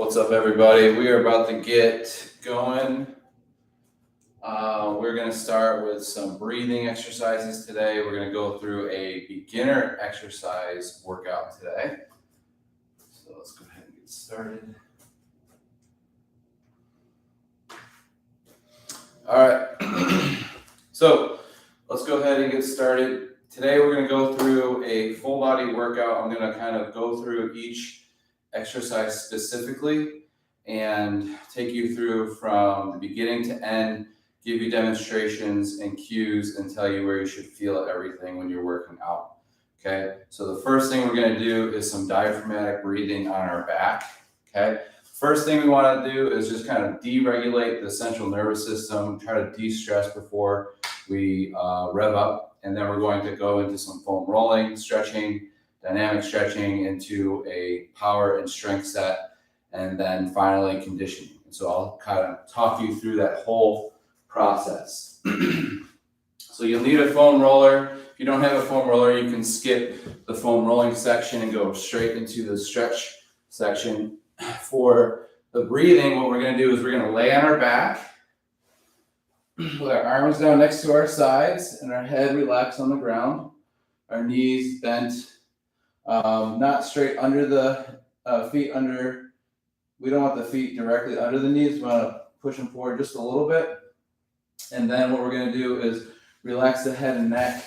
What's up, everybody? We are about to get going. We're going to start with some breathing exercises today. We're going to go through a beginner exercise workout today. So let's go ahead and get started. All right. So let's go ahead and get started. Today we're going to go through a full body workout. I'm going to kind of go through each exercise specifically and take you through from the beginning to end, give you demonstrations and cues, and tell you where you should feel everything when you're working out. Okay, so the first thing we're going to do is some diaphragmatic breathing on our back. Okay, first thing we want to do is just kind of deregulate the central nervous system, try to de-stress before we rev up, and then we're going to go into some foam rolling, stretching, dynamic stretching into a power and strength set, and then finally conditioning. And so I'll kind of talk you through that whole process. So you'll need a foam roller. If you don't have a foam roller, you can skip the foam rolling section and go straight into the stretch section. For the breathing, what we're going to do is we're going to lay on our back with our arms down next to our sides and our head relaxed on the ground, our knees bent, not straight under the feet under. We don't want the feet directly under the knees. We want to push them forward just a little bit. And then what we're going to do is relax the head and neck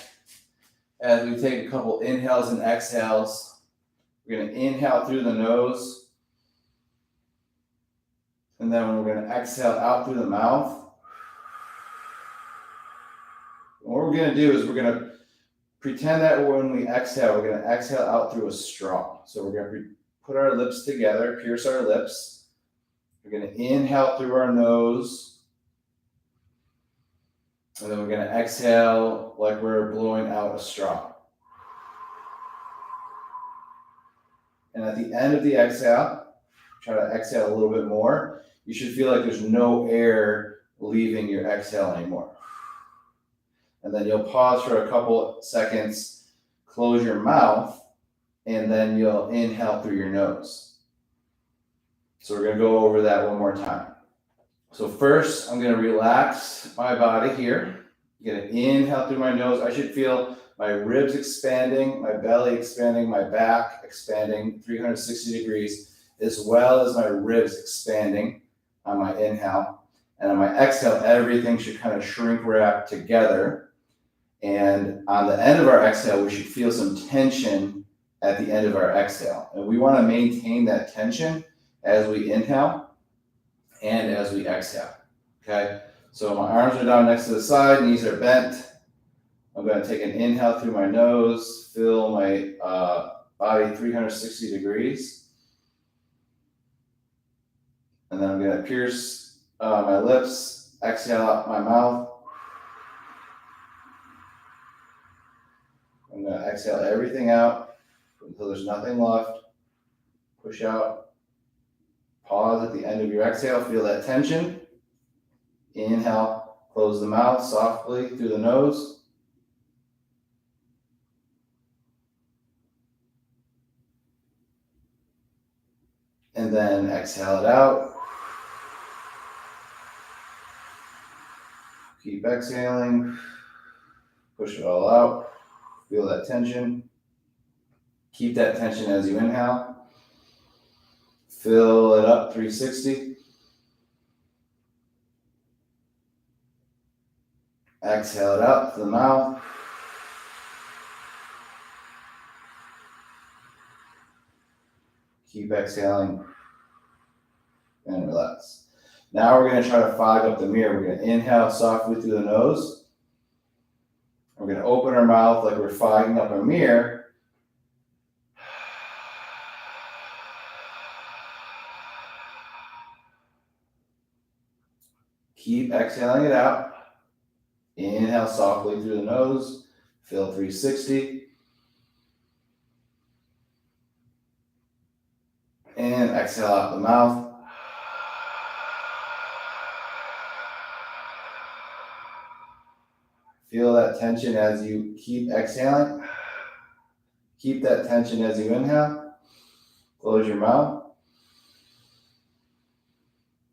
as we take a couple inhales and exhales. We're going to inhale through the nose. And then we're going to exhale out through the mouth. And what we're going to do is we're going to pretend that when we exhale, we're going to exhale out through a straw. So we're going to put our lips together, pierce our lips. We're going to inhale through our nose. And then we're going to exhale like we're blowing out a straw. And at the end of the exhale, try to exhale a little bit more. You should feel like there's no air leaving your exhale anymore. And then you'll pause for a couple seconds, close your mouth, and then you'll inhale through your nose. So we're going to go over that one more time. So first, I'm going to relax my body here. I'm going to inhale through my nose. I should feel my ribs expanding, my belly expanding, my back expanding 360 degrees, as well as my ribs expanding on my inhale. And on my exhale, everything should kind of shrink wrap together. And on the end of our exhale, we should feel some tension at the end of our exhale. And we want to maintain that tension as we inhale and as we exhale. Okay, so my arms are down next to the side, knees are bent. I'm going to take an inhale through my nose, fill my body 360 degrees. And then I'm going to pierce my lips, exhale out my mouth. I'm going to exhale everything out until there's nothing left. Push out. Pause at the end of your exhale. Feel that tension. Inhale. Close the mouth softly through the nose. And then exhale it out. Keep exhaling. Push it all out. Feel that tension. Keep that tension as you inhale. Fill it up 360. Exhale it out to the mouth. Keep exhaling and relax. Now we're going to try to fog up the mirror. We're going to inhale softly through the nose. We're going to open our mouth like we're fogging up a mirror. Keep exhaling it out. Inhale softly through the nose. Fill 360. And exhale out the mouth. Feel that tension as you keep exhaling. Keep that tension as you inhale. Close your mouth.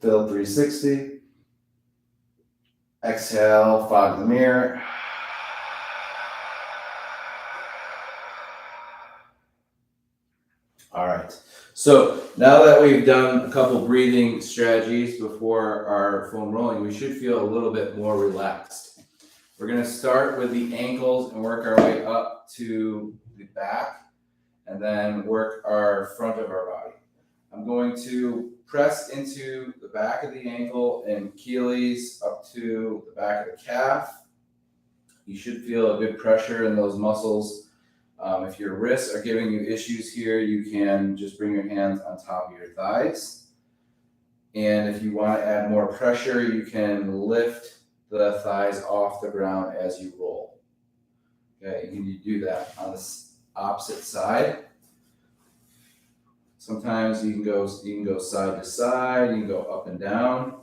Fill 360. Exhale, fog the mirror. All right. So now that we've done a couple breathing strategies before our foam rolling, we should feel a little bit more relaxed. We're going to start with the ankles and work our way up to the back, and then work our front of our body. I'm going to press into the back of the ankle and Achilles up to the back of the calf. You should feel a good pressure in those muscles. If your wrists are giving you issues here, you can just bring your hands on top of your thighs. And if you want to add more pressure, you can lift the thighs off the ground as you roll. Okay, you can do that on the opposite side. Sometimes you can go side to side, you can go up and down.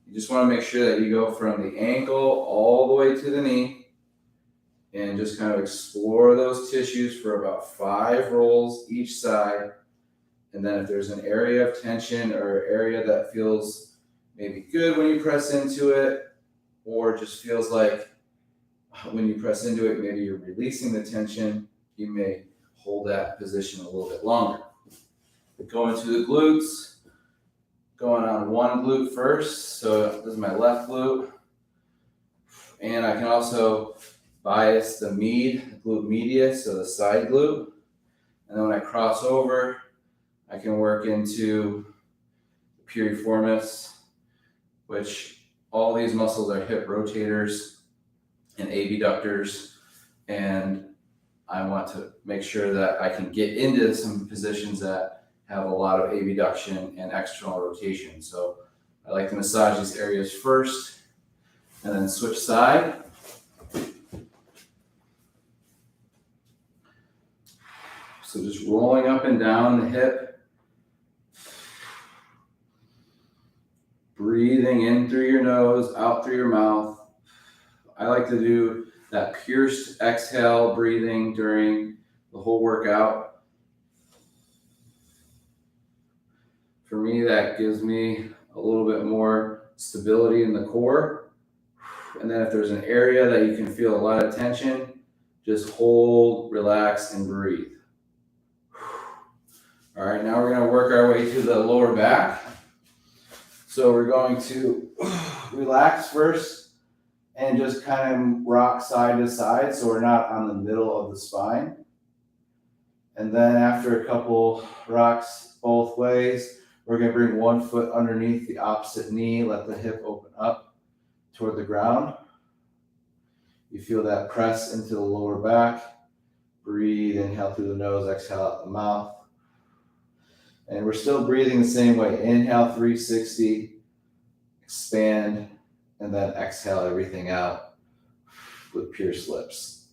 You just want to make sure that you go from the ankle all the way to the knee and just kind of explore those tissues for about 5 rolls each side. And then if there's an area of tension or area that feels maybe good when you press into it, or just feels like when you press into it, maybe you're releasing the tension, you may hold that position a little bit longer. Going to the glutes, going on one glute first. So this is my left glute. And I can also bias the glute medius, so the side glute. And then when I cross over, I can work into the piriformis, which all these muscles are hip rotators and abductors. And I want to make sure that I can get into some positions that have a lot of abduction and external rotation. So I like to massage these areas first and then switch side. So just rolling up and down the hip. Breathing in through your nose, out through your mouth. I like to do that pierced exhale breathing during the whole workout. For me, that gives me a little bit more stability in the core. And then if there's an area that you can feel a lot of tension, just hold, relax, and breathe. All right, now we're going to work our way to the lower back. So we're going to relax first and just kind of rock side to side so we're not on the middle of the spine. And then after a couple rocks both ways, we're going to bring one foot underneath the opposite knee, let the hip open up toward the ground. You feel that press into the lower back. Breathe, inhale through the nose, exhale out the mouth. And we're still breathing the same way. Inhale 360, expand, and then exhale everything out with pierced lips.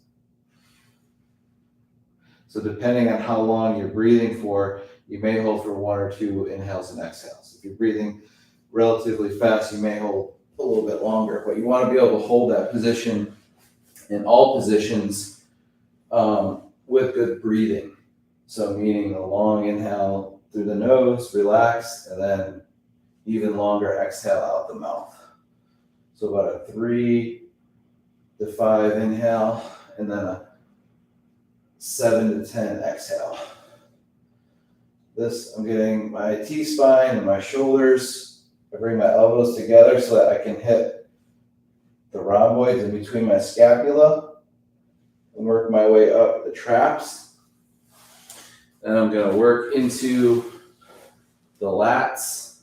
So depending on how long you're breathing for, you may hold for 1 or 2 inhales and exhales. If you're breathing relatively fast, you may hold a little bit longer, but you want to be able to hold that position in all positions with good breathing. So meaning a long inhale through the nose, relax, and then even longer exhale out the mouth. So about a 3 to 5 inhale, and then a 7 to 10 exhale. This, I'm getting my T-spine and my shoulders. I bring my elbows together so that I can hit the rhomboids in between my scapula and work my way up the traps. Then I'm going to work into the lats.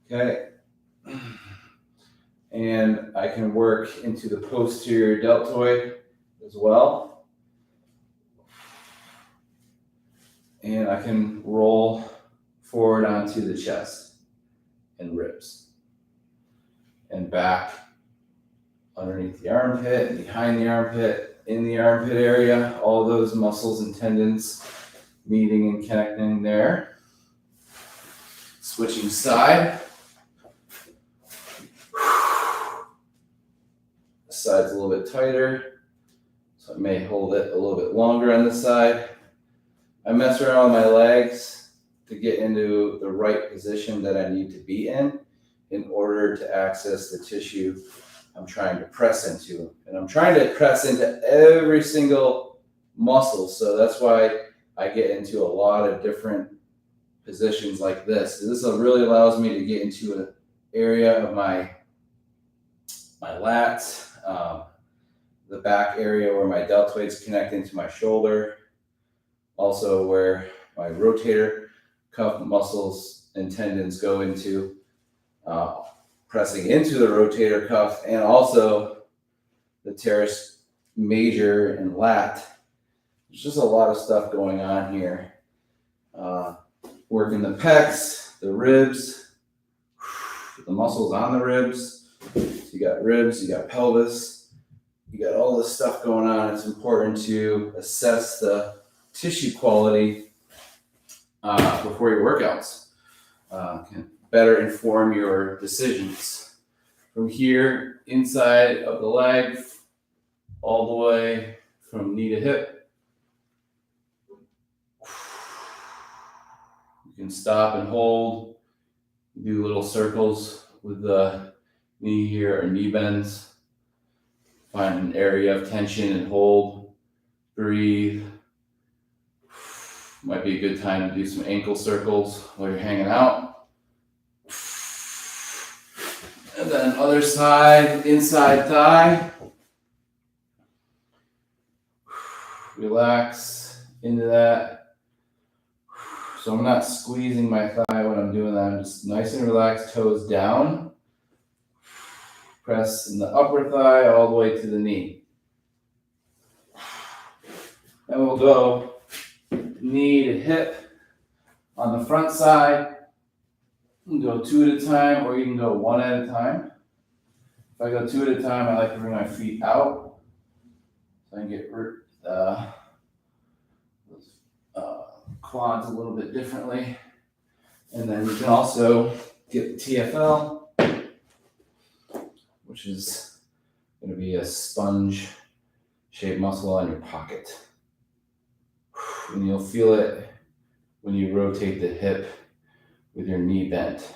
Okay. And I can work into the posterior deltoid as well. And I can roll forward onto the chest and ribs. And back underneath the armpit, and behind the armpit, in the armpit area, all those muscles and tendons meeting and connecting there. Switching side. The side's a little bit tighter, so I may hold it a little bit longer on this side. I mess around with my legs to get into the right position that I need to be in order to access the tissue I'm trying to press into. And I'm trying to press into every single muscle. So that's why I get into a lot of different positions like this. This really allows me to get into an area of my lats, the back area where my deltoids connect into my shoulder, also where my rotator cuff muscles and tendons go into, pressing into the rotator cuff, and also the teres major and lat. There's just a lot of stuff going on here. Working the pecs, the ribs, the muscles on the ribs. So you got ribs, you got pelvis, you got all this stuff going on. It's important to assess the tissue quality before your workouts. Can better inform your decisions. From here, inside of the leg, all the way from knee to hip. You can stop and hold, do little circles with the knee here or knee bends. Find an area of tension and hold, breathe. Might be a good time to do some ankle circles while you're hanging out. And then other side, inside thigh. Relax into that. So I'm not squeezing my thigh when I'm doing that. I'm just nice and relaxed, toes down. Press in the upper thigh all the way to the knee. Then we'll go knee to hip on the front side. You can go 2 at a time, or you can go 1 at a time. If I go 2 at a time, I like to bring my feet out so I can get quads a little bit differently. And then you can also get the TFL, which is going to be a sponge-shaped muscle on your pocket. And you'll feel it when you rotate the hip with your knee bent.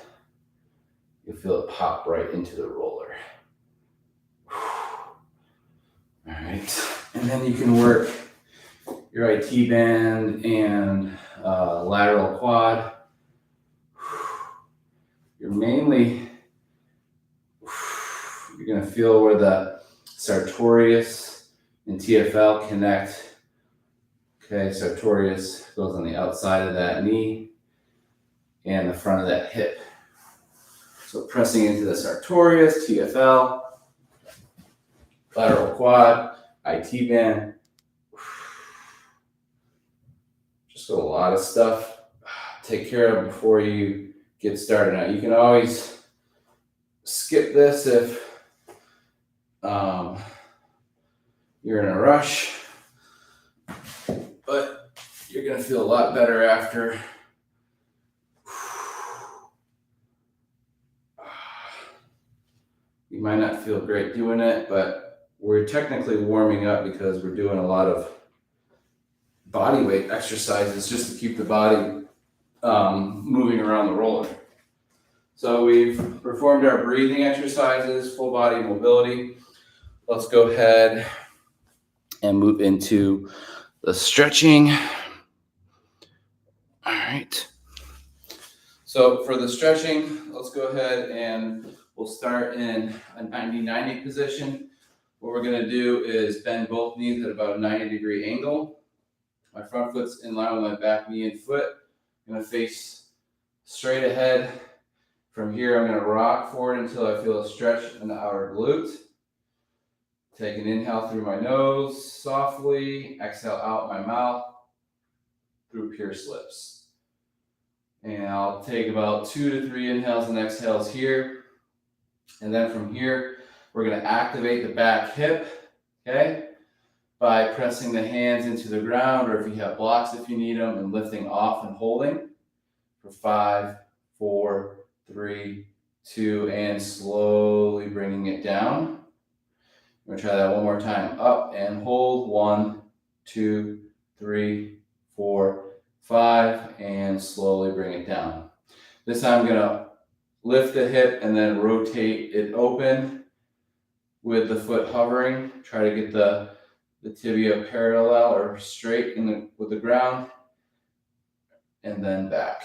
You'll feel it pop right into the roller. All right. And then you can work your IT band and lateral quad. You're going to feel where the sartorius and TFL connect. Okay, sartorius goes on the outside of that knee and the front of that hip. So pressing into the sartorius, TFL, lateral quad, IT band. Just a lot of stuff. Take care of before you get started. Now you can always skip this if you're in a rush, but you're going to feel a lot better after. You might not feel great doing it, but we're technically warming up because we're doing a lot of body weight exercises just to keep the body moving around the roller. So we've performed our breathing exercises, full body mobility. Let's go ahead and move into the stretching. All right. So for the stretching, let's go ahead and we'll start in a 90-90 position. What we're going to do is bend both knees at about a 90-degree angle. My front foot's in line with my back knee and foot. I'm going to face straight ahead. From here, I'm going to rock forward until I feel a stretch in the outer glute. Take an inhale through my nose softly. Exhale out my mouth through pierced lips. And I'll take about 2 to 3 inhales and exhales here. And then from here, we're going to activate the back hip, okay, by pressing the hands into the ground, or if you have blocks, if you need them, and lifting off and holding for 5, 4, 3, 2, and slowly bringing it down. I'm going to try that one more time. Up and hold. 1, 2, 3, 4, 5, and slowly bring it down. This time I'm gonna lift the hip and then rotate it open with the foot hovering. Try to get the tibia parallel or straight with the ground, and then back.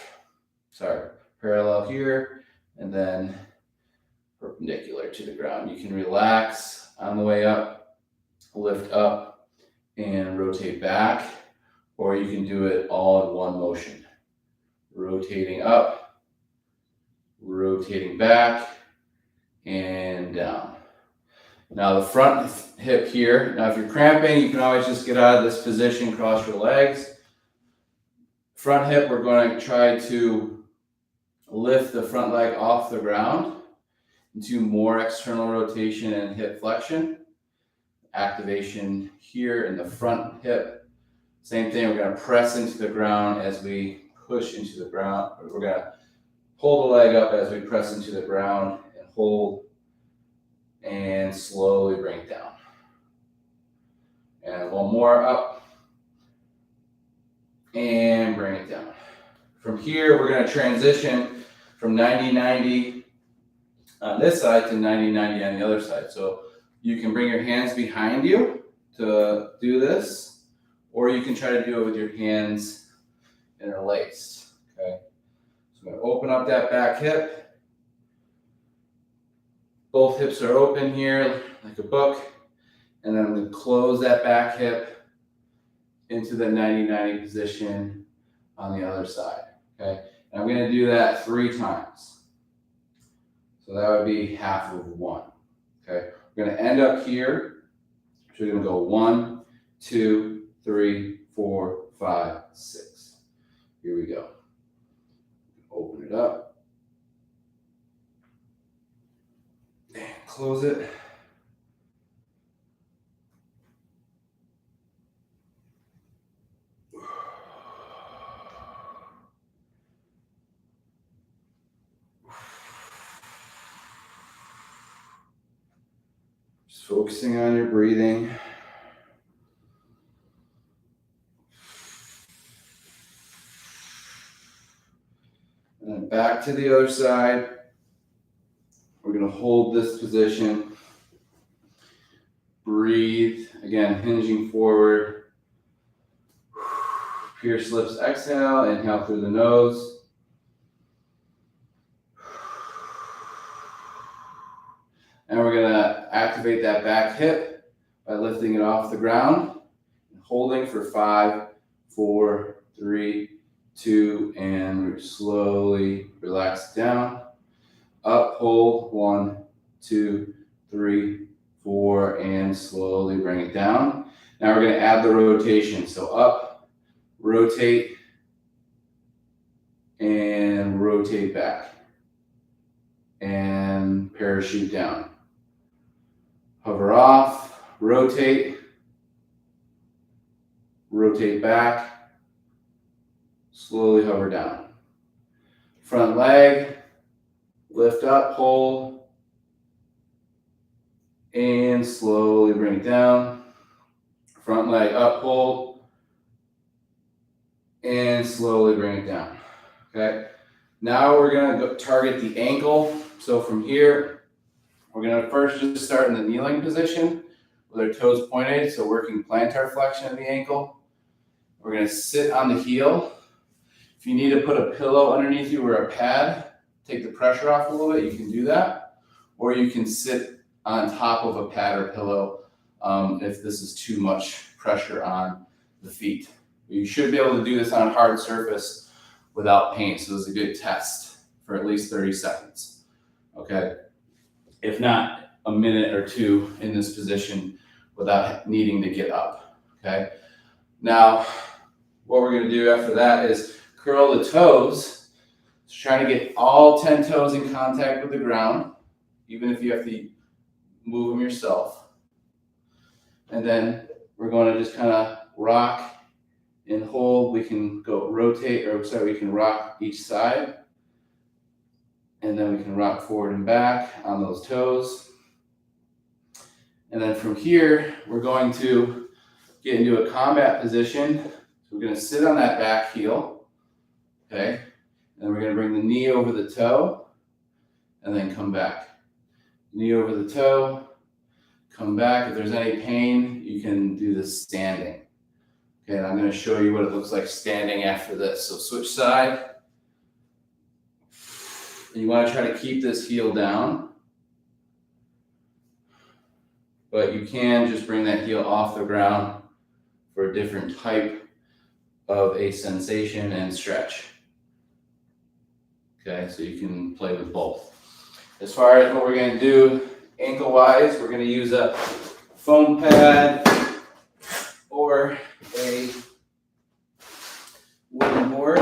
Sorry, parallel here, and then perpendicular to the ground. You can relax on the way up, lift up, and rotate back, or you can do it all in one motion. Rotating up, rotating back, and down. Now the front hip here. Now if you're cramping, you can always just get out of this position, cross your legs. Front hip, we're going to try to lift the front leg off the ground into more external rotation and hip flexion. Activation here in the front hip. Same thing, we're going to press into the ground as we push into the ground. We're going to pull the leg up as we press into the ground and hold, and slowly bring it down. And one more, up and bring it down. From here, we're going to transition from 90-90 on this side to 90-90 on the other side. So you can bring your hands behind you to do this, or you can try to do it with your hands interlaced. Okay, so I'm going to open up that back hip. Both hips are open here like a book, and then I'm going to close that back hip into the 90-90 position on the other side. Okay, and I'm going to do that 3 times. So that would be half of 1. Okay, we're going to end up here. So we're going to go 1, 2, 3, 4, 5, 6. Here we go. Open it up. And close it. Just focusing on your breathing. And then back to the other side. We're going to hold this position. Breathe. Again, hinging forward. Pierce lips, exhale. Inhale through the nose. And we're going to activate that back hip by lifting it off the ground. Holding for 5, 4, 3, 2, and slowly relax down. Up, hold, 1, 2, 3, 4, and slowly bring it down. Now we're going to add the rotation. So up, rotate, and rotate back. And parachute down. Hover off, rotate, rotate back, slowly hover down. Front leg, lift up, hold, and slowly bring it down. Front leg up, hold, and slowly bring it down. Okay, now we're going to target the ankle. So from here, we're going to first just start in the kneeling position with our toes pointed, so working plantar flexion of the ankle. We're going to sit on the heel. If you need to put a pillow underneath you or a pad, take the pressure off a little bit, you can do that. Or you can sit on top of a pad or pillow if this is too much pressure on the feet. You should be able to do this on a hard surface without pain, so this is a good test for at least 30 seconds. Okay, if not a minute or 2 in this position without needing to get up. Okay, now what we're going to do after that is curl the toes. So trying to get all 10 toes in contact with the ground, even if you have to move them yourself. And then we're going to just kind of rock and hold. We can go rotate, we can rock each side. And then we can rock forward and back on those toes. And then from here, we're going to get into a combat position. So we're gonna sit on that back heel, okay? And then we're gonna bring the knee over the toe and then come back. Knee over the toe, come back. If there's any pain, you can do this standing. Okay, and I'm gonna show you what it looks like standing after this. So switch side. And you wanna try to keep this heel down, but you can just bring that heel off the ground for a different type of a sensation and stretch. Okay, so you can play with both. As far as what we're gonna do ankle-wise, we're gonna use a foam pad or a wooden board.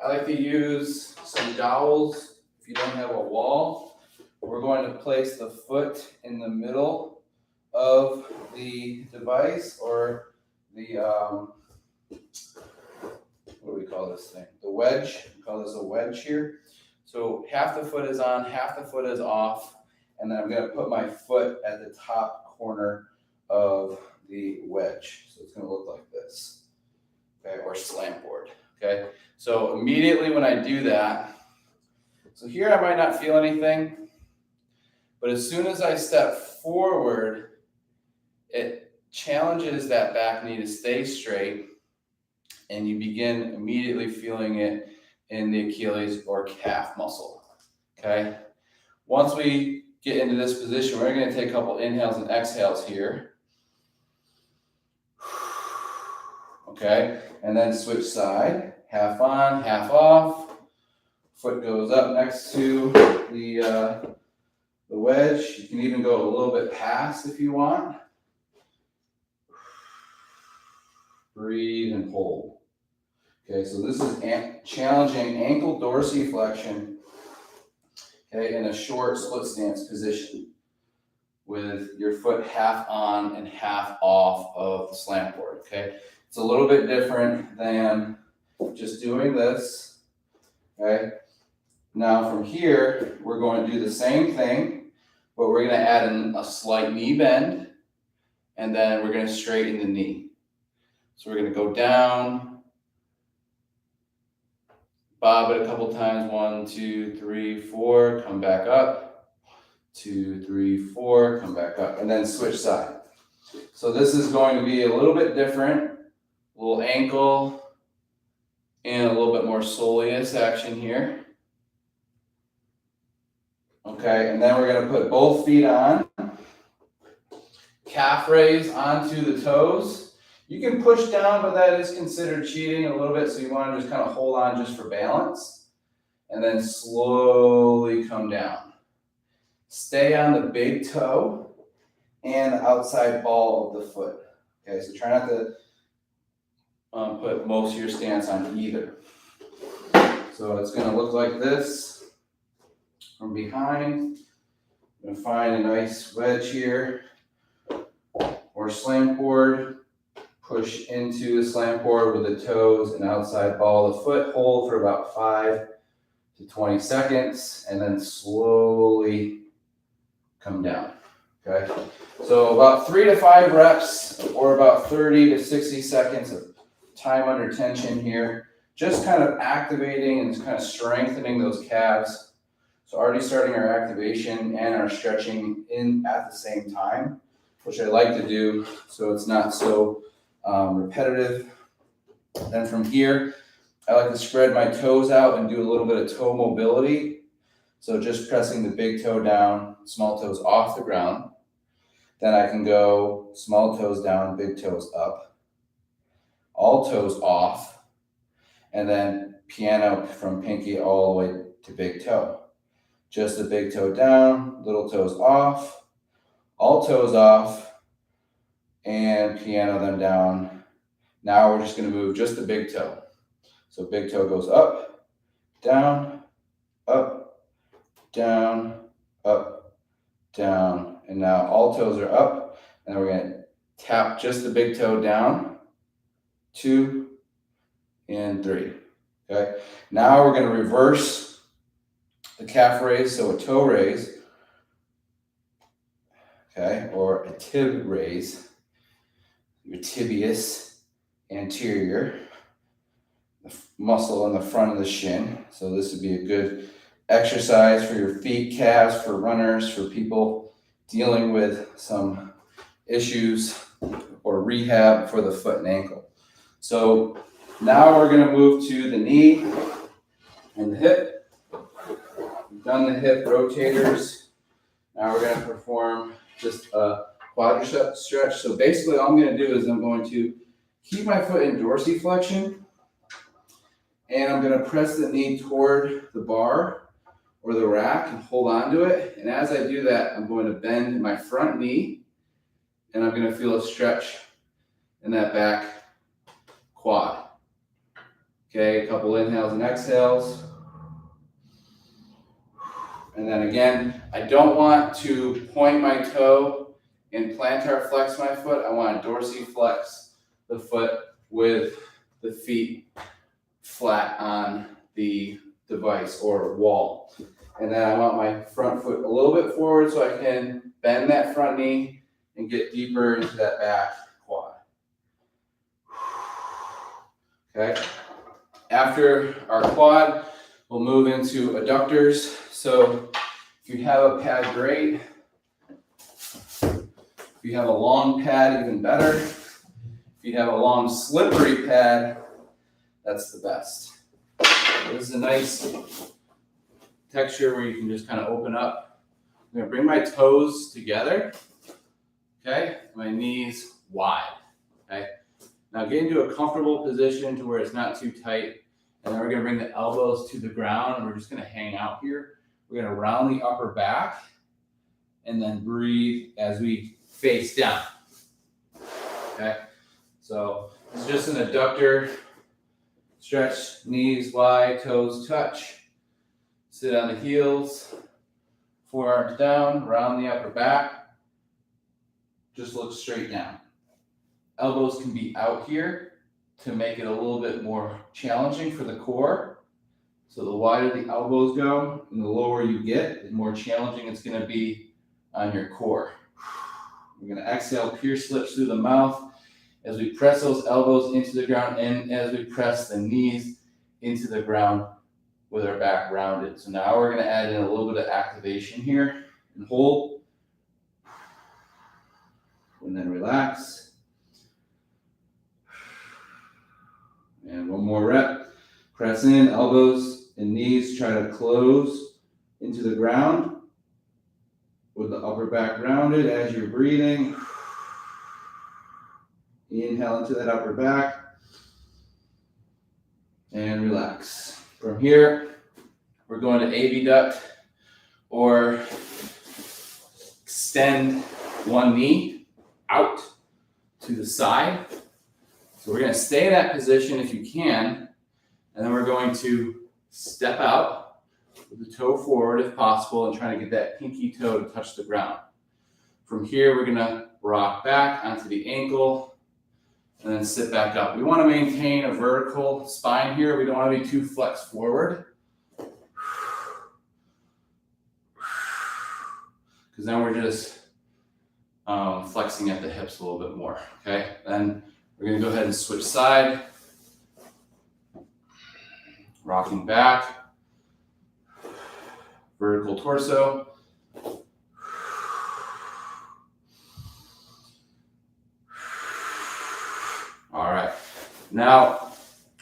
I like to use some dowels if you don't have a wall. We're going to place the foot in the middle of the device, or the what do we call this thing? The wedge. We call this a wedge here. So half the foot is on, half the foot is off, and then I'm going to put my foot at the top corner of the wedge. So it's going to look like this, okay, or slant board, okay? So immediately when I do that, so here I might not feel anything, but as soon as I step forward, it challenges that back knee to stay straight, and you begin immediately feeling it in the Achilles or calf muscle, okay? Once we get into this position, we're gonna take a couple inhales and exhales here. Okay, and then switch side, half on, half off. Foot goes up next to the wedge. You can even go a little bit past if you want. Breathe and hold. Okay, so this is challenging ankle dorsiflexion, okay, in a short split stance position with your foot half on and half off of the slant board, okay? It's a little bit different than just doing this, okay? Now from here, we're going to do the same thing, but we're gonna add in a slight knee bend, and then we're gonna straighten the knee. So we're gonna go down, bob it a couple times, 1, 2, 3, 4, come back up, 2, 3, 4, come back up, and then switch side. So this is going to be a little bit different, a little ankle and a little bit more soleus action here. Okay, and then we're gonna put both feet on, calf raise onto the toes. You can push down, but that is considered cheating a little bit, so you want to just kind of hold on just for balance, and then slowly come down. Stay on the big toe and the outside ball of the foot. Okay, so try not to put most of your stance on either. So it's going to look like this from behind. I'm going to find a nice wedge here or slant board. Push into the slant board with the toes and outside ball of the foot. Hold for about 5 to 20 seconds, and then slowly come down, okay? So about 3 to 5 reps, or about 30 to 60 seconds of time under tension here. Just kind of activating and kind of strengthening those calves. So already starting our activation and our stretching in at the same time, which I like to do so it's not so repetitive. Then from here, I like to spread my toes out and do a little bit of toe mobility. So just pressing the big toe down, small toes off the ground. Then I can go small toes down, big toes up, all toes off, and then piano from pinky all the way to big toe. Just the big toe down, little toes off, all toes off, and piano them down. Now we're just going to move just the big toe. So big toe goes up, down, down, up, down. And now all toes are up. And we're going to tap just the big toe down, 2 and 3. Okay. Now we're going to reverse the calf raise. So a toe raise, okay, or a tib raise. Your tibius anterior, the muscle in the front of the shin. So this would be a good exercise for your feet, calves, for runners, for people dealing with some issues or rehab for the foot and ankle. So now we're going to move to the knee and the hip. We've done the hip rotators. Now we're going to perform just a quadricep stretch. So basically all I'm going to do is I'm going to keep my foot in dorsiflexion, and I'm going to press the knee toward the bar or the rack and hold on to it. And as I do that, I'm going to bend my front knee, and I'm going to feel a stretch in that back quad. Okay, a couple inhales and exhales. And then again, I don't want to point my toe and plantar flex my foot. I want to dorsiflex the foot with the feet flat on the device or wall. And then I want my front foot a little bit forward so I can bend that front knee and get deeper into that back quad. Okay. After our quad, we'll move into adductors. So if you have a pad, great. If you have a long pad, even better. If you have a long slippery pad, that's the best. This is a nice texture where you can just kind of open up. I'm going to bring my toes together. Okay, my knees wide. Okay, now get into a comfortable position to where it's not too tight. And then we're going to bring the elbows to the ground, and we're just going to hang out here. We're going to round the upper back and then breathe as we face down. Okay, so it's just an adductor stretch, knees wide, toes touch. Sit on the heels, forearms down, round the upper back. Just look straight down. Elbows can be out here to make it a little bit more challenging for the core. So the wider the elbows go and the lower you get, the more challenging it's going to be on your core. We're going to exhale, pierce lips through the mouth as we press those elbows into the ground and as we press the knees into the ground with our back rounded. So now we're going to add in a little bit of activation here and hold. And then relax. And one more rep. Press in, elbows and knees try to close into the ground with the upper back rounded as you're breathing. Inhale into that upper back and relax. From here, we're going to abduct or extend one knee out to the side. So we're going to stay in that position if you can, and then we're going to step out with the toe forward if possible and try to get that pinky toe to touch the ground. From here, we're going to rock back onto the ankle and then sit back up. We want to maintain a vertical spine here. We don't want to be too flexed forward, because then we're just flexing at the hips a little bit more. Okay, then we're going to go ahead and switch side, rocking back, vertical torso. All right, now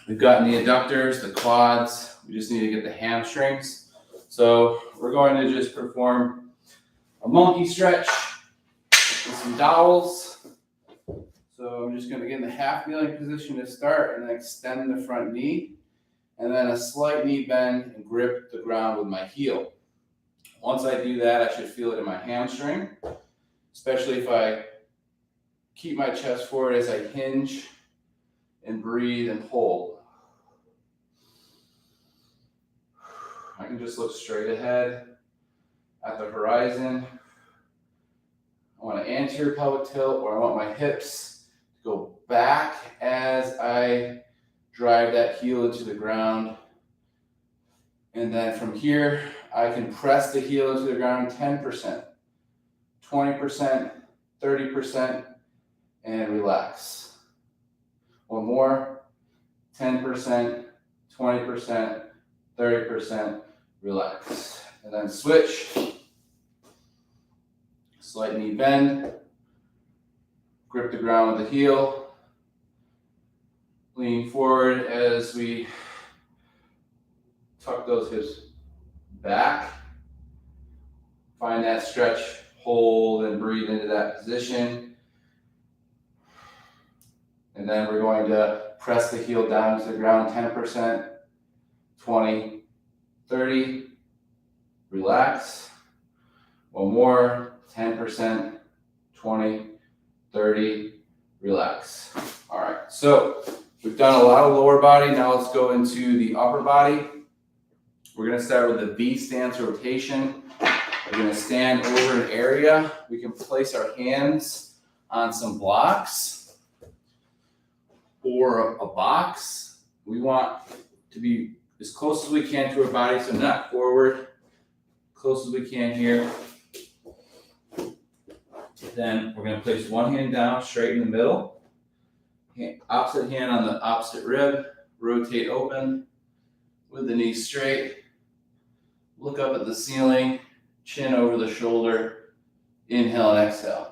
we've gotten the adductors, the quads. We just need to get the hamstrings. So we're going to just perform a monkey stretch with some dowels. So I'm just going to get in the half kneeling position to start and then extend the front knee. And then a slight knee bend and grip the ground with my heel. Once I do that, I should feel it in my hamstring, especially if I keep my chest forward as I hinge and breathe and hold. I can just look straight ahead at the horizon. I want an anterior pelvic tilt, or I want my hips to go back as I drive that heel into the ground. And then from here, I can press the heel into the ground 10%, 20%, 30%, and relax. One more, 10%, 20%, 30%, relax. And then switch, slight knee bend, grip the ground with the heel, lean forward as we tuck those hips back. Find that stretch, hold, and breathe into that position. And then we're going to press the heel down to the ground, 10%, 20, 30, relax. One more, 10%, 20, 30, relax. All right, so we've done a lot of lower body. Now let's go into the upper body. We're gonna start with the V stance rotation. We're gonna stand over an area. We can place our hands on some blocks or a box. We want to be as close as we can to our body, so not forward, close as we can here. Then we're gonna place one hand down straight in the middle, opposite hand on the opposite rib, rotate open with the knees straight, look up at the ceiling, chin over the shoulder, inhale and exhale.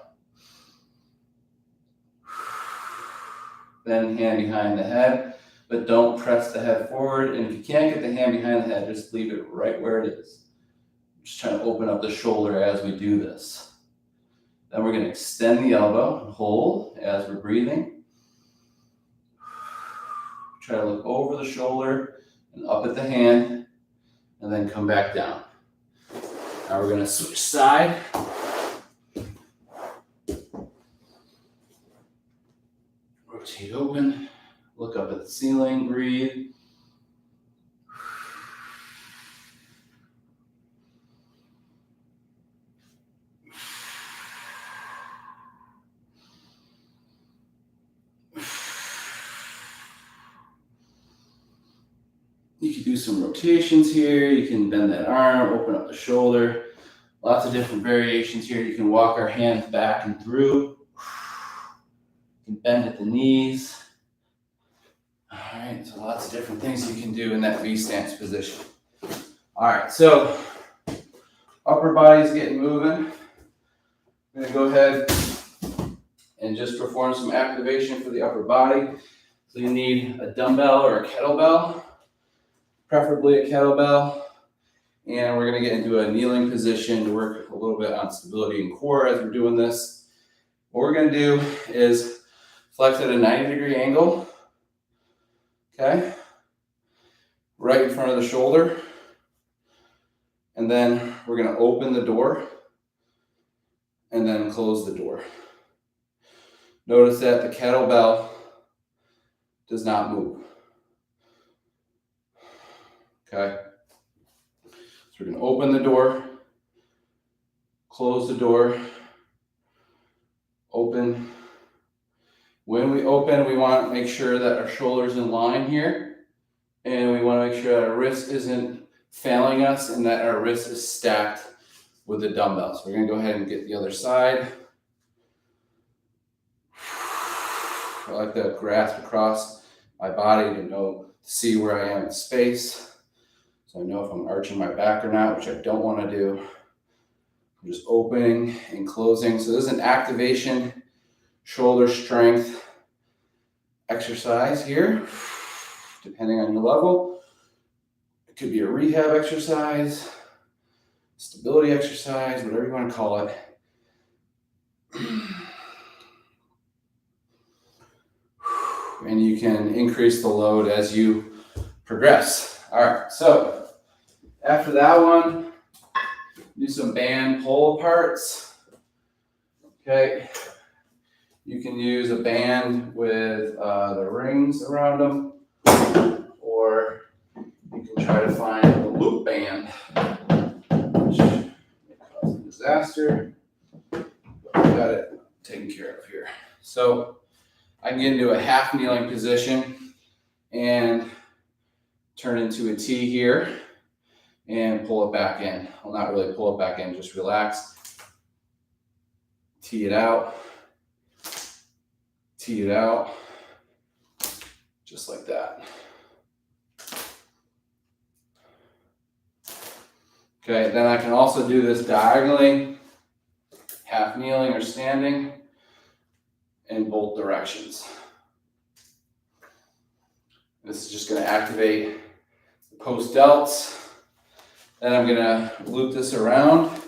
Then hand behind the head, but don't press the head forward. And if you can't get the hand behind the head, just leave it right where it is. Just trying to open up the shoulder as we do this. Then we're going to extend the elbow and hold as we're breathing. Try to look over the shoulder and up at the hand, and then come back down. Now we're going to switch side. Rotate open, look up at the ceiling, breathe. You can do some rotations here. You can bend that arm, open up the shoulder. Lots of different variations here. You can walk our hands back and through. You can bend at the knees. All right, so lots of different things you can do in that V stance position. All right, so upper body's getting moving. I'm gonna go ahead and just perform some activation for the upper body. So you need a dumbbell or a kettlebell, preferably a kettlebell. And we're gonna get into a kneeling position to work a little bit on stability and core as we're doing this. What we're gonna do is flex at a 90-degree angle, okay? Right in front of the shoulder. And then we're gonna open the door and then close the door. Notice that the kettlebell does not move. Okay, so we're going to open the door, close the door, open. When we open, we want to make sure that our shoulder's in line here, and we want to make sure that our wrist isn't failing us and that our wrist is stacked with the dumbbells. We're going to go ahead and get the other side. I like to grasp across my body to see where I am in space. So I know if I'm arching my back or not, which I don't want to do. I'm just opening and closing. So this is an activation, shoulder strength exercise here, depending on your level. It could be a rehab exercise, stability exercise, whatever you want to call it. And you can increase the load as you progress. All right, so after that one, do some band pull aparts. Okay, you can use a band with the rings around them, or you can try to find a loop band, which may cause a disaster. But we got it taken care of here. So I can get into a half kneeling position and turn into a T here and pull it back in. Well, not really pull it back in, just relax. Tee it out. Tee it out. Just like that. Okay, then I can also do this diagonally, half kneeling or standing, in both directions. This is just going to activate the post delts. Then I'm going to loop this around,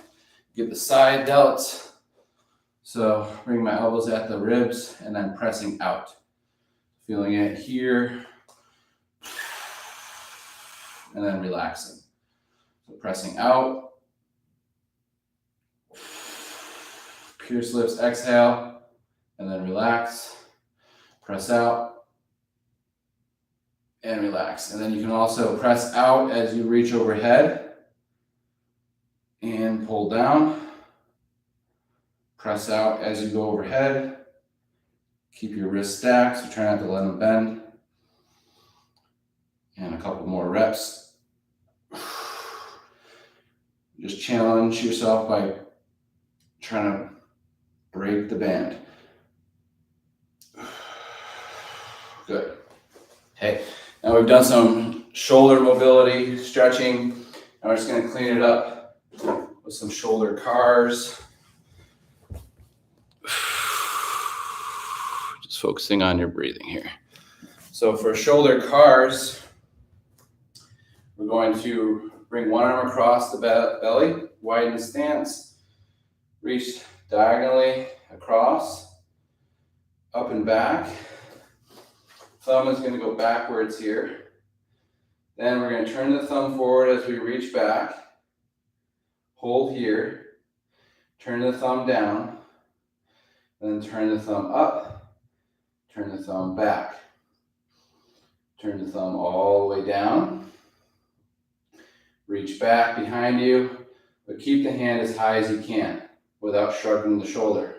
get the side delts. So bring my elbows at the ribs and then pressing out. Feeling it here. And then relaxing. So pressing out. Pierce lips, exhale. And then relax. Press out. And relax. And then you can also press out as you reach overhead. And pull down. Press out as you go overhead. Keep your wrists stacked, so try not to let them bend. And a couple more reps. Just challenge yourself by trying to break the band. Good. Okay, now we've done some shoulder mobility, stretching. Now we're just going to clean it up with some shoulder cars. Just focusing on your breathing here. So for shoulder cars, we're going to bring one arm across the belly, widen the stance, reach diagonally across, up and back. Thumb is going to go backwards here. Then we're going to turn the thumb forward as we reach back. Hold here. Turn the thumb down. Then turn the thumb up. Turn the thumb back. Turn the thumb all the way down. Reach back behind you, but keep the hand as high as you can without shrugging the shoulder.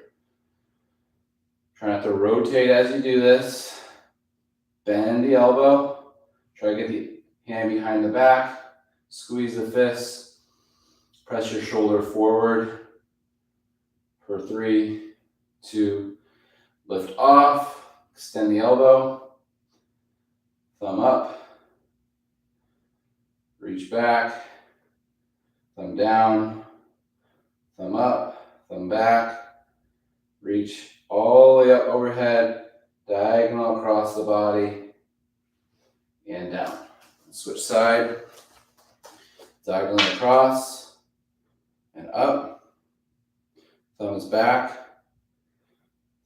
Try not to rotate as you do this. Bend the elbow. Try to get the hand behind the back. Squeeze the fists. Press your shoulder forward for 3, 2, lift off. Extend the elbow. Thumb up. Reach back, thumb down, thumb up, thumb back, reach all the way up overhead, diagonal across the body, and down. Switch side, diagonally across, and up, thumb is back,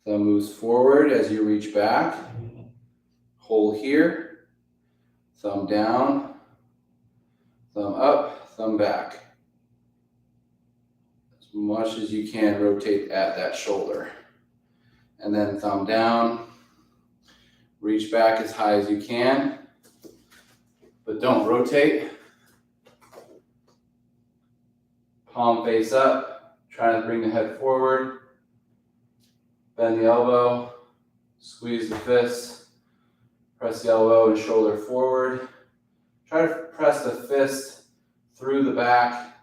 thumb moves forward as you reach back, hold here, thumb down, thumb up, thumb back. As much as you can, rotate at that shoulder. And then thumb down, reach back as high as you can, but don't rotate. Palm face up, try to bring the head forward. Bend the elbow, squeeze the fist, press the elbow and shoulder forward. Try to press the fist through the back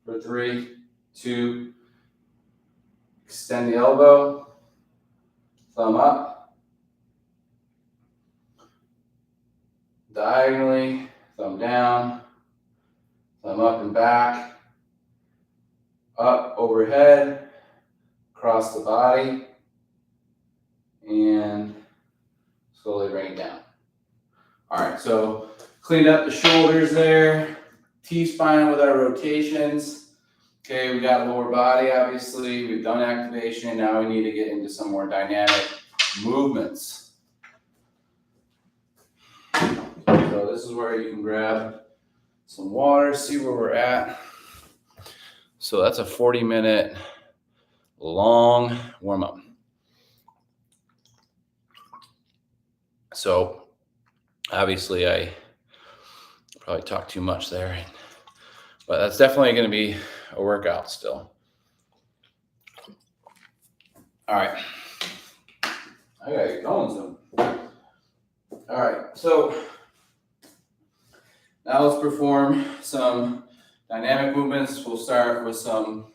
for 3, 2. Extend the elbow. Thumb up. Diagonally. Thumb down. Thumb up and back. Up, overhead. Across the body. And slowly bring it down. All right, so cleaned up the shoulders there, T-spine with our rotations. Okay, we got lower body, obviously. We've done activation. Now we need to get into some more dynamic movements. So this is where you can grab some water, see where we're at. So that's a 40-minute long warm-up. So obviously, I probably talked too much there, but that's definitely going to be a workout still. All right. I got to get going soon. All right. So now let's perform some dynamic movements. We'll start with some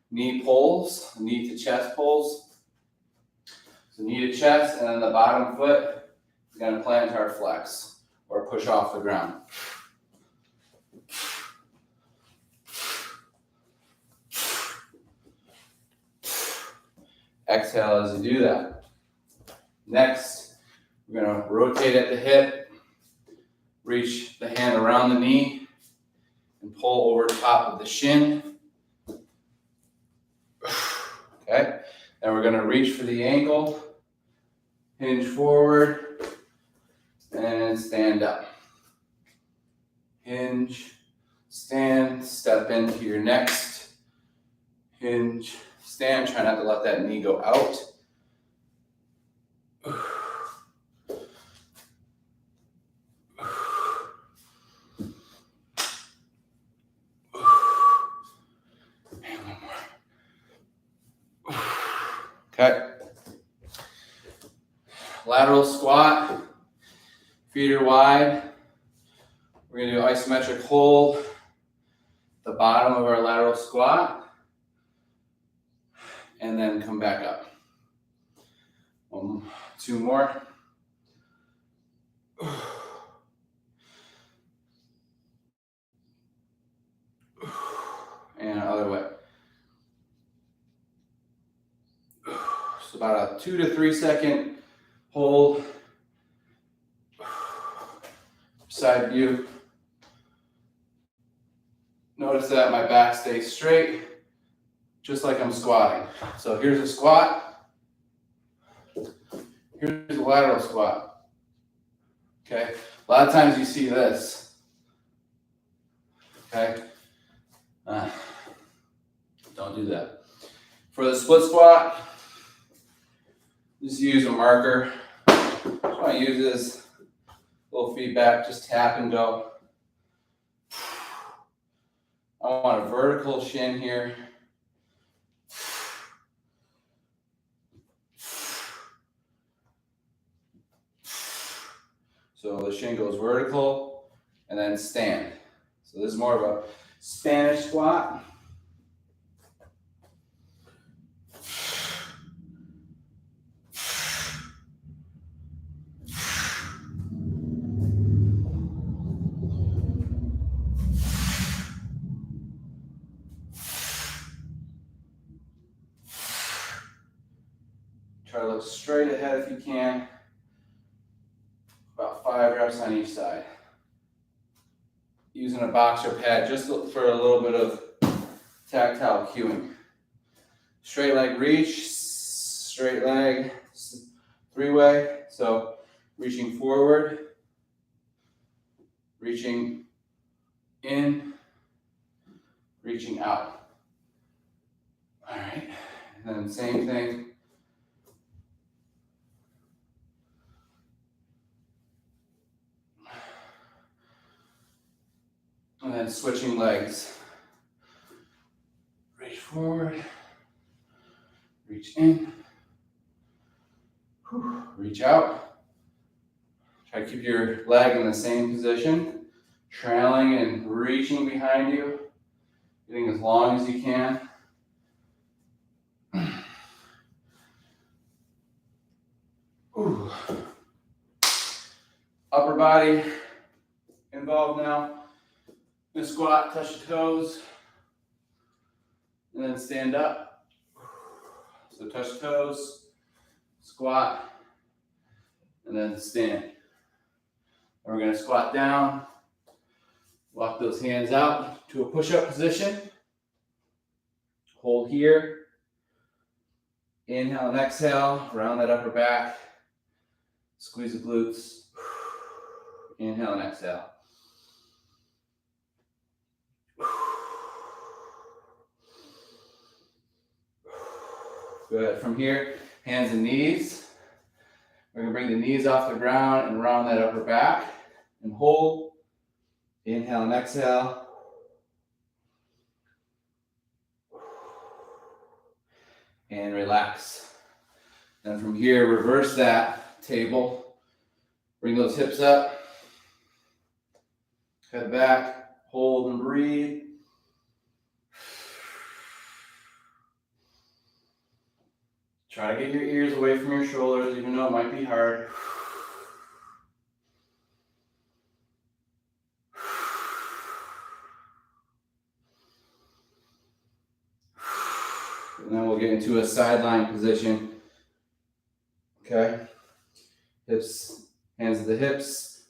knee pulls, knee to chest pulls. So knee to chest, and then the bottom foot is You're gonna plantar flex or push off the ground. Exhale as you do that. Next, we're gonna rotate at the hip, reach the hand around the knee, and pull over top of the shin. Okay, then we're gonna reach for the ankle, hinge forward, and stand up. Hinge, stand, step into your next hinge, stand. Try not to let that knee go out. And one more. Okay. Lateral squat, feet are wide. We're gonna do isometric hold, the bottom of our lateral squat, and then come back up. Two more. And other way. So about a 2 to 3 second hold. Side view. Notice that my back stays straight, just like I'm squatting. So here's a squat. Here's a lateral squat. Okay. A lot of times you see this. Okay. Don't do that. For the split squat, just use a marker. Just want to use this little feedback, just tap and go. I want a vertical shin here. So the shin goes vertical and then stand. So this is more of a Spanish squat. Try to look straight ahead if you can. About 5 reps on each side. Using a boxer pad just for a little bit of tactile cueing. Straight leg reach, straight leg, 3-way. So reaching forward, reaching in, reaching out. All right, and then same thing. And then switching legs. Reach forward, reach in, reach out. Try to keep your leg in the same position, trailing and reaching behind you, getting as long as you can. Ooh. Upper body involved now. Gonna squat, touch the toes, and then stand up. So touch toes, squat, and then stand. And we're gonna squat down, walk those hands out to a push-up position. Hold here. Inhale and exhale, round that upper back. Squeeze the glutes. Inhale and exhale. Good. From here, hands and knees. We're going to bring the knees off the ground and round that upper back and hold. Inhale and exhale. And relax. And from here, reverse that table. Bring those hips up. Head back. Hold and breathe. Try to get your ears away from your shoulders, even though it might be hard. And then we'll get into a sideline position. Okay. Hips, hands to the hips.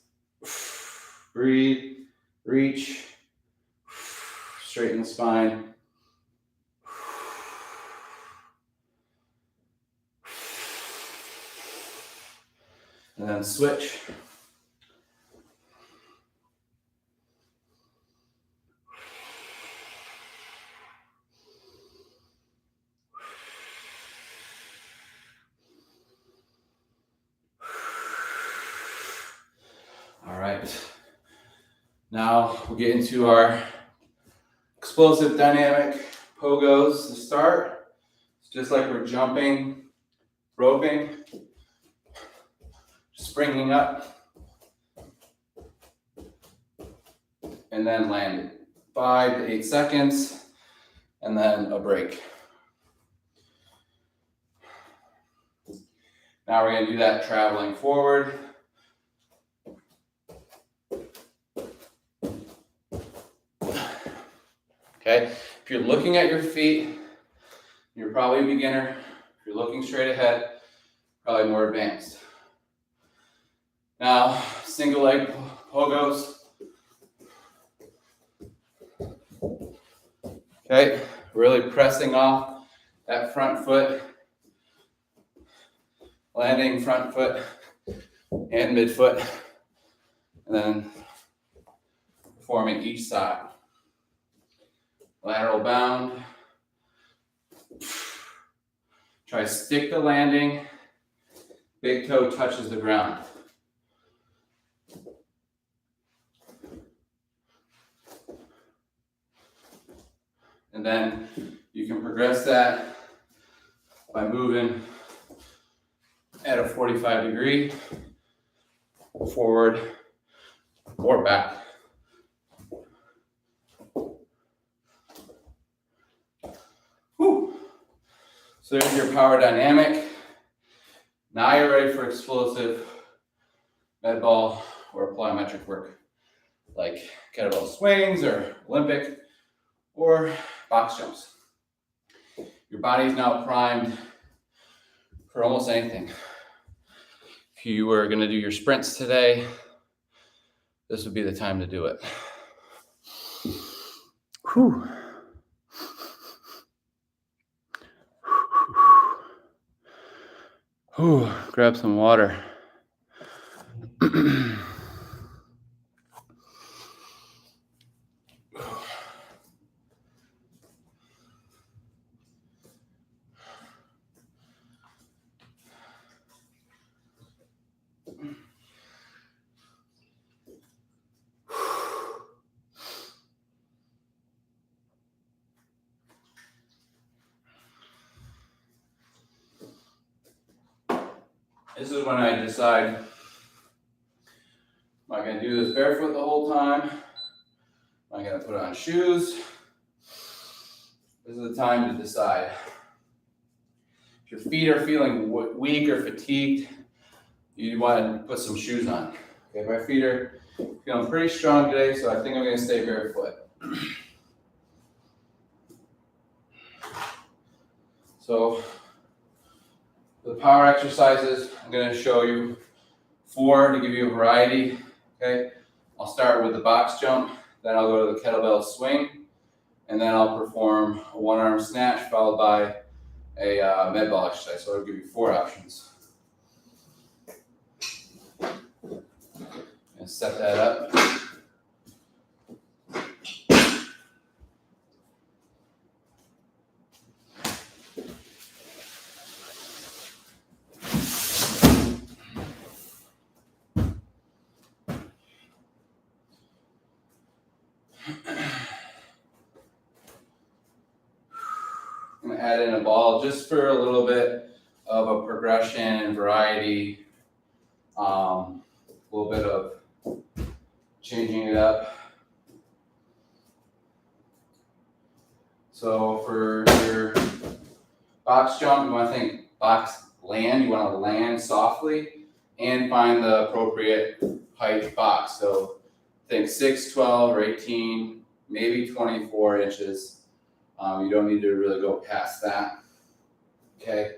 Breathe, reach, straighten the spine. And then switch. All right. Now we'll get into our explosive dynamic pogos to start. It's just like we're jumping, roping, springing up, and then landing. 5 to 8 seconds, and then a break. Now we're going to do that traveling forward. Okay, if you're looking at your feet, you're probably a beginner. If you're looking straight ahead, probably more advanced. Now, single leg pogos. Okay, really pressing off that front foot, landing front foot and midfoot, and then performing each side. Lateral bound. Try to stick the landing. Big toe touches the ground. And then you can progress that by moving at a 45 degree forward or back. Whew. So there's your power dynamic. Now you're ready for explosive med ball or plyometric work, like kettlebell swings or Olympic or box jumps. Your body is now primed for almost anything. If you were going to do your sprints today, this would be the time to do it. Whew. Whew. Grab some water. This is when I decide, am I going to do this barefoot the whole time? Am I going to put on shoes? This is the time to decide. If your feet are feeling weak or fatigued, you want to put some shoes on. Okay, my feet are feeling pretty strong today, so I think I'm going to stay barefoot. So, the power exercises, I'm going to show you 4 to give you a variety. Okay, I'll start with the box jump, then I'll go to the kettlebell swing, and then I'll perform a 1-arm snatch followed by a med ball exercise. So I'll give you 4 options. And set that up. I'm going to add in a ball just for a little bit of a progression and variety, a little bit of changing it up. So for your box jump, you want to think box land. You want to land softly and find the appropriate height box. So think 6, 12, or 18, maybe 24 inches You don't need to really go past that. Okay.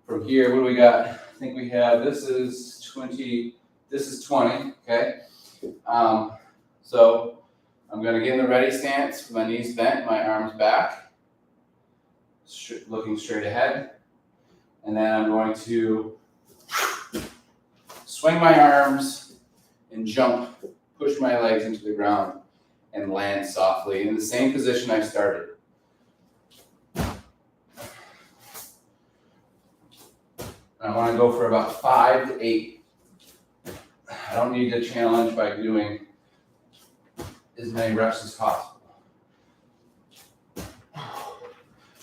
From here, what do we got? I think we have, this is 20, okay? So I'm gonna get in the ready stance, my knees bent, my arms back, looking straight ahead. And then I'm going to swing my arms and jump, push my legs into the ground and land softly in the same position I started. I want to go for about 5 to 8. I don't need to challenge by doing as many reps as possible.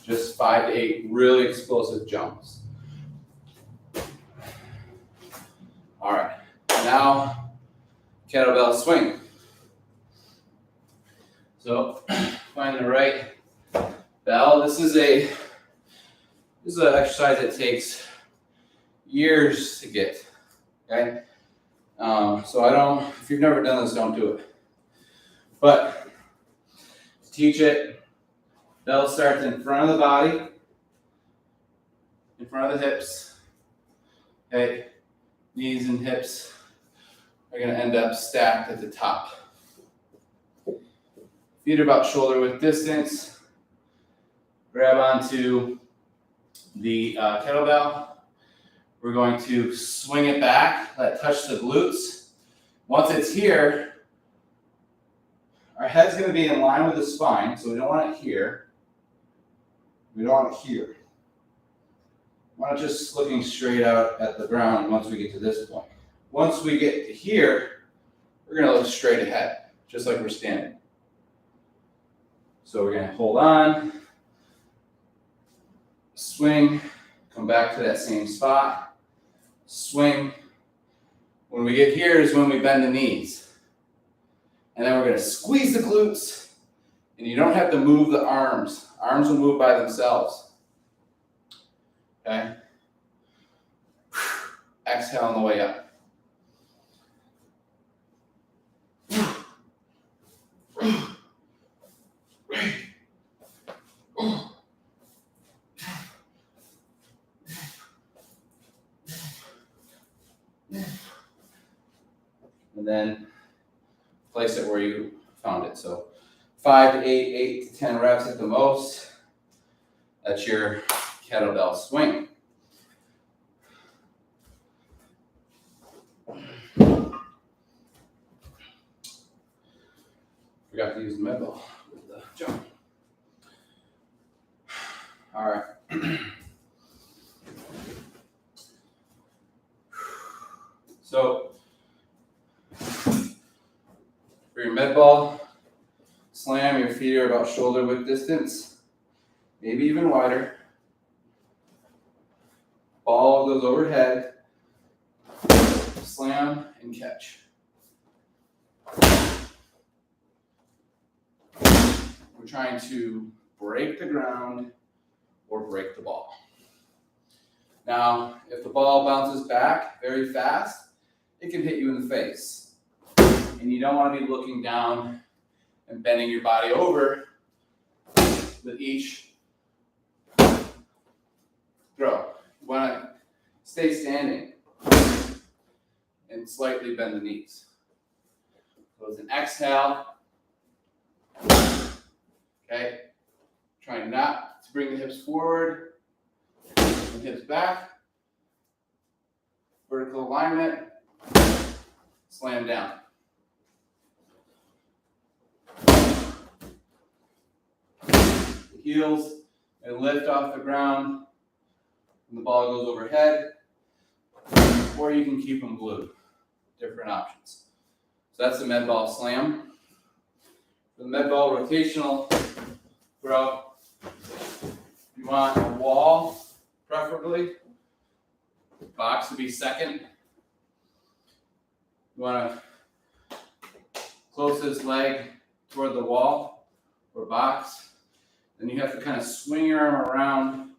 Just 5 to 8 really explosive jumps. All right, now kettlebell swing. So find the right bell. This is an exercise that takes years to get, okay? So if you've never done this, don't do it. But to teach it, bell starts in front of the body, in front of the hips, okay? Knees and hips are gonna end up stacked at the top. Feet are about shoulder width distance. Grab onto the kettlebell. We're going to swing it back, let it touch the glutes. Once it's here, our head's going to be in line with the spine, so we don't want it here. We don't want it here. We want it just looking straight out at the ground once we get to this point. Once we get to here, we're going to look straight ahead, just like we're standing. So we're going to hold on, swing, come back to that same spot. Swing. When we get here is when we bend the knees. And then we're going to squeeze the glutes. And you don't have to move the arms. Arms will move by themselves. Okay? Exhale on the way up. And then place it where you found it. So 5 to 8, 8 to 10 reps at the most. That's your kettlebell swing. Forgot to use the med ball with the jump. All right. So for your med ball, slam, your feet are about shoulder width distance, maybe even wider. Ball goes overhead, slam and catch. We're trying to break the ground or break the ball. Now, if the ball bounces back very fast, it can hit you in the face. And you don't want to be looking down and bending your body over with each throw. You want to stay standing and slightly bend the knees. So it's an exhale. Okay. Trying not to bring the hips forward and hips back. Vertical alignment. Slam down. The heels and lift off the ground and the ball goes overhead, or you can keep them glued. Different options. So that's the med ball slam. For the med ball rotational throw, you want a wall, preferably. Box would be second. You want to close this leg toward the wall or box. Then you have to kind of swing your arm around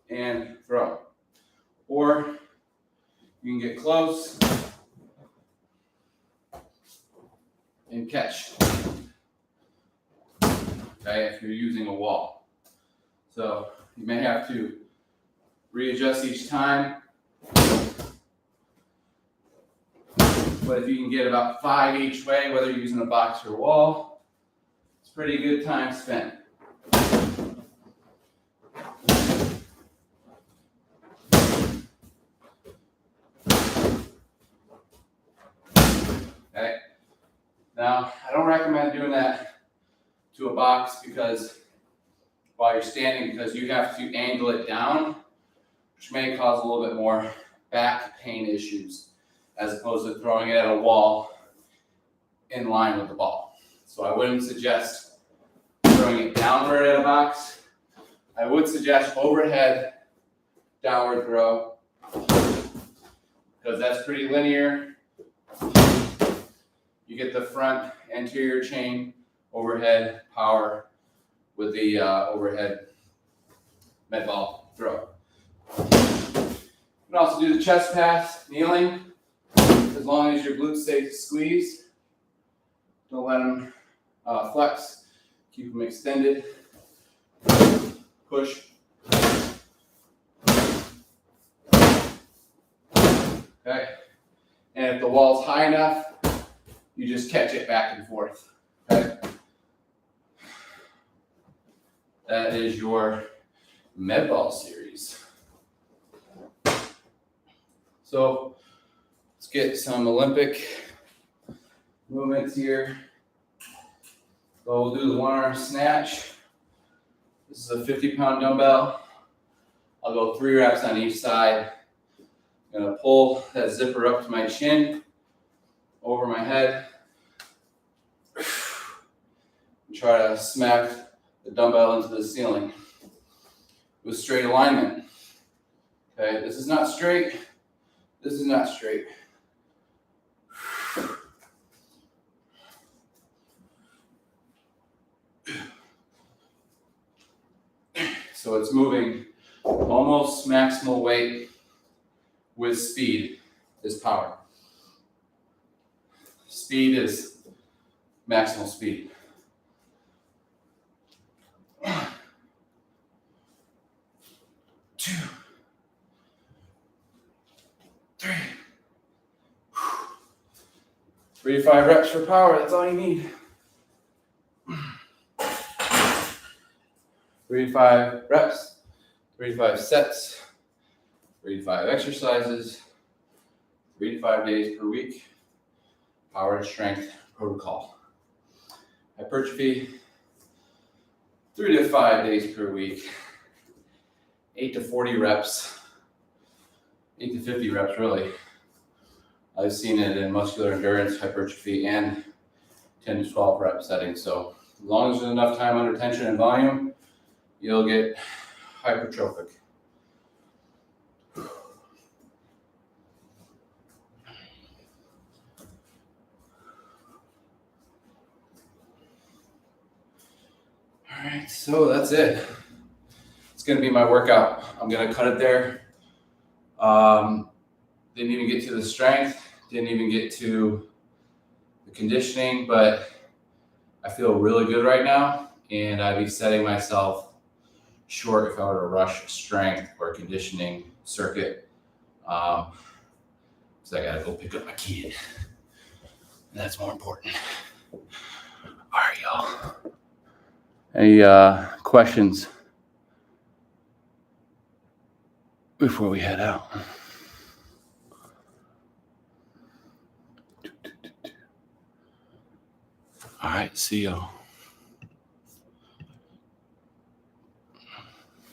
and throw. Or you can get close and catch. okay, if you're using a wall. So you may have to readjust each time. But if you can get about 5 each way, whether you're using a box or a wall, it's pretty good time spent. Okay. Now, I don't recommend doing that to a box because while you're standing, because you have to angle it down, which may cause a little bit more back pain issues as opposed to throwing it at a wall in line with the ball. So I wouldn't suggest throwing it downward at a box. I would suggest overhead downward throw because that's pretty linear. You get the front anterior chain overhead power with the overhead med ball throw. You can also do the chest pass, kneeling, as long as your glutes stay squeezed. Don't let them flex. Keep them extended. Push. Okay. And if the wall's high enough, you just catch it back and forth. Okay. That is your med ball series. So let's get some Olympic movements here. So we'll do the 1-arm snatch. This is a 50-pound dumbbell. I'll go 3 reps on each side. I'm gonna pull that zipper up to my chin, over my head, and try to smack the dumbbell into the ceiling with straight alignment. Okay, this is not straight. This is not straight. So it's moving almost maximal weight with speed is power. Speed is maximal speed. 1, 2, 3. 3 to 5 reps for power, that's all you need. 3 to 5 reps, 3 to 5 sets, 3 to 5 exercises, 3 to 5 days per week. Power and strength protocol. Hypertrophy, 3 to 5 days per week, 8 to 40 reps, 8 to 50 reps really. I've seen it in muscular endurance, hypertrophy, and 10 to 12 rep settings. So as long as there's enough time under tension and volume, you'll get hypertrophic. All right, so that's it. It's gonna be my workout. I'm gonna cut it there. Didn't even get to the strength, didn't even get to the conditioning, but I feel really good right now, and I'd be setting myself short if I were to rush strength or conditioning circuit. So I gotta go pick up my kid. And that's more important. All right, y'all. Any questions before we head out? All right, see y'all.